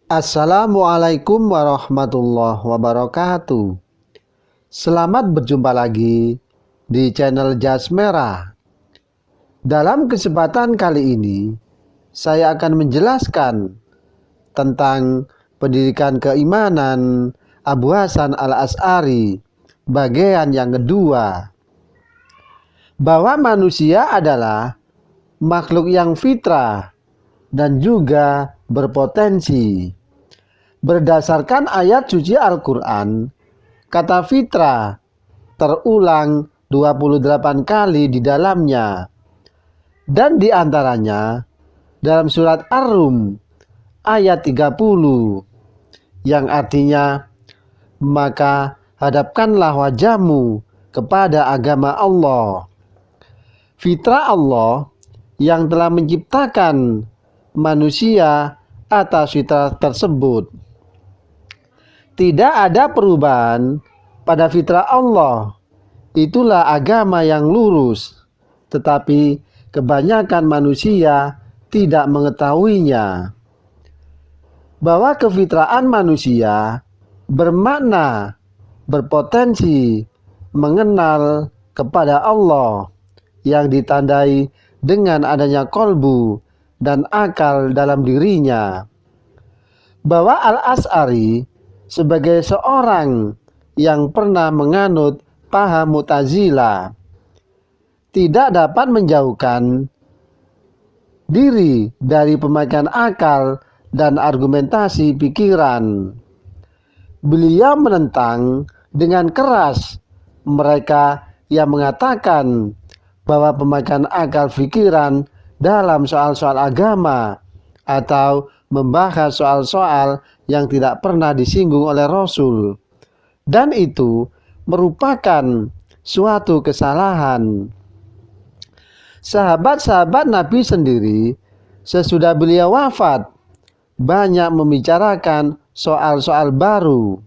Assalamualaikum warahmatullahi wabarakatuh. Selamat berjumpa lagi di channel Jas Merah. Dalam kesempatan kali ini, saya akan menjelaskan tentang pendidikan keimanan Abu Hasan Al-Asy'ari bagian yang kedua. Bahwa manusia adalah makhluk yang fitrah dan juga berpotensi. Berdasarkan ayat suci Al-Quran, kata fitrah terulang 28 kali di dalamnya. Dan di antaranya dalam surat Ar-Rum ayat 30 yang artinya, maka hadapkanlah wajahmu kepada agama Allah. Fitrah Allah yang telah menciptakan manusia atas fitrah tersebut. Tidak ada perubahan pada fitrah Allah. Itulah agama yang lurus, tetapi kebanyakan manusia tidak mengetahuinya. Bahwa kefitraan manusia bermakna berpotensi mengenal kepada Allah yang ditandai dengan adanya kolbu dan akal dalam dirinya. Bahwa Al-Asy'ari sebagai seorang yang pernah menganut paham Mu'tazilah tidak dapat menjauhkan diri dari pemakaian akal dan argumentasi pikiran. Beliau menentang dengan keras mereka yang mengatakan bahwa pemakaian akal pikiran dalam soal-soal agama atau membahas soal-soal yang tidak pernah disinggung oleh Rasul, dan itu merupakan suatu kesalahan. Sahabat-sahabat Nabi sendiri sesudah beliau wafat banyak membicarakan soal-soal baru.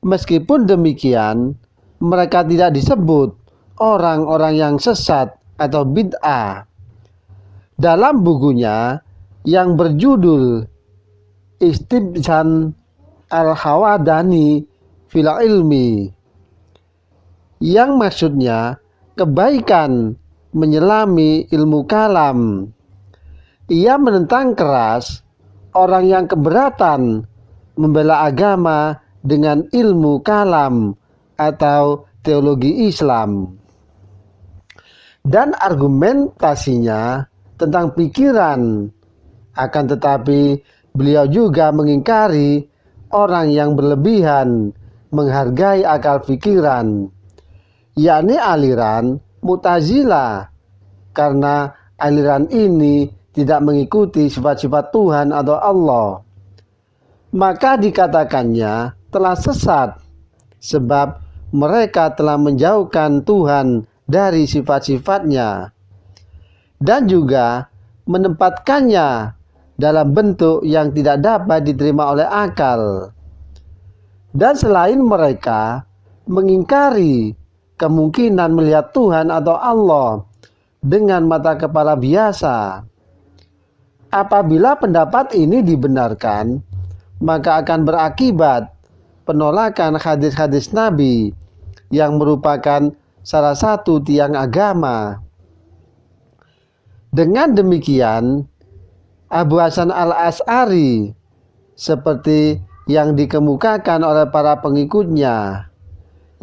Meskipun demikian, mereka tidak disebut orang-orang yang sesat atau bid'ah. Dalam bukunya yang berjudul Istibsan Al-Hawadani fil Ilmi, yang maksudnya kebaikan menyelami ilmu kalam, ia menentang keras orang yang keberatan membela agama dengan ilmu kalam atau teologi Islam. Dan argumentasinya tentang pikiran. Akan tetapi beliau juga mengingkari orang yang berlebihan menghargai akal pikiran, yakni aliran Mu'tazilah, karena aliran ini tidak mengikuti sifat-sifat Tuhan atau Allah. Maka dikatakannya telah sesat, sebab mereka telah menjauhkan Tuhan dari sifat-sifatnya dan juga menempatkannya dalam bentuk yang tidak dapat diterima oleh akal. Dan selain mereka mengingkari kemungkinan melihat Tuhan atau Allah dengan mata kepala biasa. Apabila pendapat ini dibenarkan, maka akan berakibat penolakan hadis-hadis Nabi yang merupakan salah satu tiang agama. Dengan demikian, Abu Hasan Al-Asy'ari seperti yang dikemukakan oleh para pengikutnya,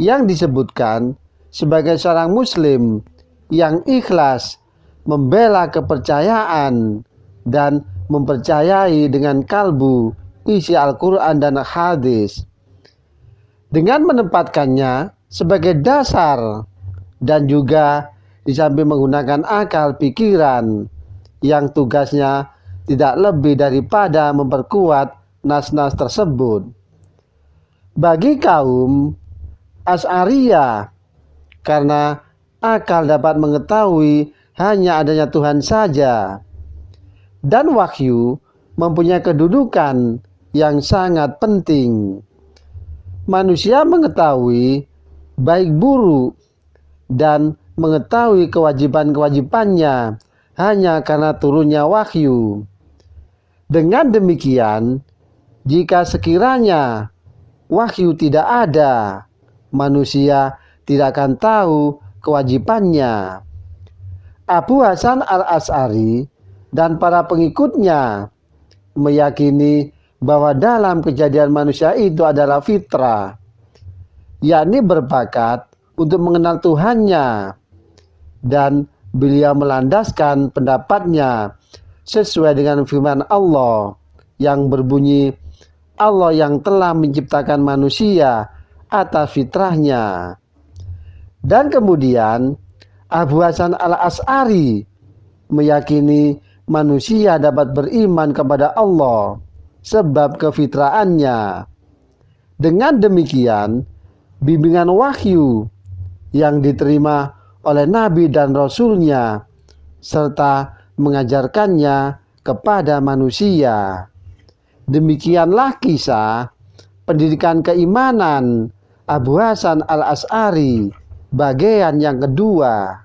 yang disebutkan sebagai seorang muslim yang ikhlas membela kepercayaan dan mempercayai dengan kalbu isi Al-Quran dan hadis, dengan menempatkannya sebagai dasar dan juga di samping menggunakan akal pikiran yang tugasnya tidak lebih daripada memperkuat nas-nas tersebut. Bagi kaum Asy'ariyah, karena akal dapat mengetahui hanya adanya Tuhan saja, dan wahyu mempunyai kedudukan yang sangat penting. Manusia mengetahui baik buruk dan mengetahui kewajiban-kewajibannya hanya karena turunnya wahyu. Dengan demikian, jika sekiranya wahyu tidak ada, manusia tidak akan tahu kewajibannya. Abu Hasan al-Asy'ari dan para pengikutnya meyakini bahwa dalam kejadian manusia itu adalah fitrah, yakni berbakat untuk mengenal Tuhannya, dan beliau melandaskan pendapatnya sesuai dengan firman Allah yang berbunyi, Allah yang telah menciptakan manusia atas fitrahnya. Dan kemudian Abu Hasan al-Asy'ari meyakini manusia dapat beriman kepada Allah sebab kefitraannya. Dengan demikian, bimbingan wahyu yang diterima oleh Nabi dan Rasulnya serta mengajarkannya kepada manusia. Demikianlah kisah pendidikan keimanan Abu Hasan al-Asy'ari bagian yang kedua.